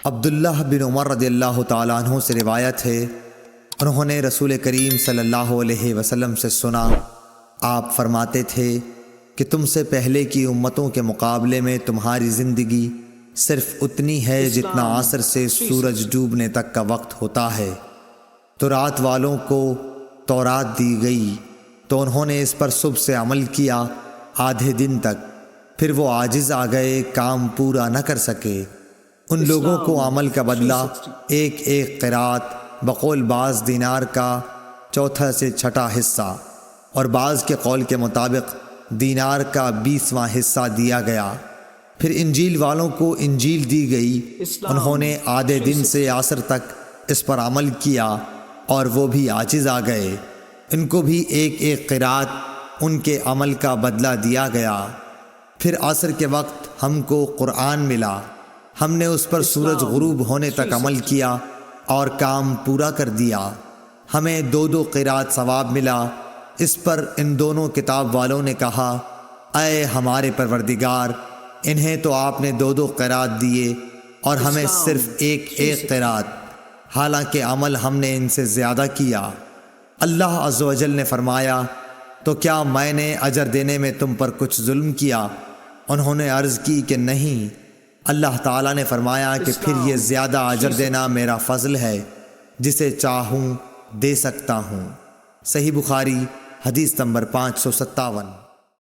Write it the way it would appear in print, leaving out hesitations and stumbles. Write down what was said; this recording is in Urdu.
عبداللہ بن عمر رضی اللہ تعالیٰ عنہ سے روایت ہے، انہوں نے رسول کریم صلی اللہ علیہ وسلم سے سنا، آپ فرماتے تھے کہ تم سے پہلے کی امتوں کے مقابلے میں تمہاری زندگی صرف اتنی ہے جتنا عصر سے سورج ڈوبنے تک کا وقت ہوتا ہے۔ تو رات والوں کو تورات دی گئی تو انہوں نے اس پر صبح سے عمل کیا آدھے دن تک، پھر وہ عاجز آ گئے، کام پورا نہ کر سکے۔ ان لوگوں کو عمل کا بدلہ ایک ایک قرات بقول بعض دینار کا چوتھا سے چھٹا حصہ اور بعض کے قول کے مطابق دینار کا 20واں حصہ دیا گیا۔ پھر انجیل والوں کو انجیل دی گئی، انہوں نے آدھے دن سے عصر تک اس پر عمل کیا اور وہ بھی عاجز آ گئے، ان کو بھی ایک ایک قرات ان کے عمل کا بدلہ دیا گیا۔ پھر عصر کے وقت ہم کو قرآن ملا، ہم نے اس پر سورج غروب ہونے تک عمل کیا اور کام پورا کر دیا، ہمیں 2 قرات ثواب ملا۔ اس پر ان دونوں کتاب والوں نے کہا، اے ہمارے پروردگار، انہیں تو آپ نے 2 قرات دیے اور ہمیں صرف ایک ایک قرات، حالانکہ عمل ہم نے ان سے زیادہ کیا۔ اللہ عز و جل نے فرمایا، تو کیا میں نے اجر دینے میں تم پر کچھ ظلم کیا؟ انہوں نے عرض کی کہ نہیں۔ اللہ تعالیٰ نے فرمایا کہ پھر یہ زیادہ اجر دینا میرا فضل ہے، جسے چاہوں دے سکتا ہوں۔ صحیح بخاری حدیث نمبر 557۔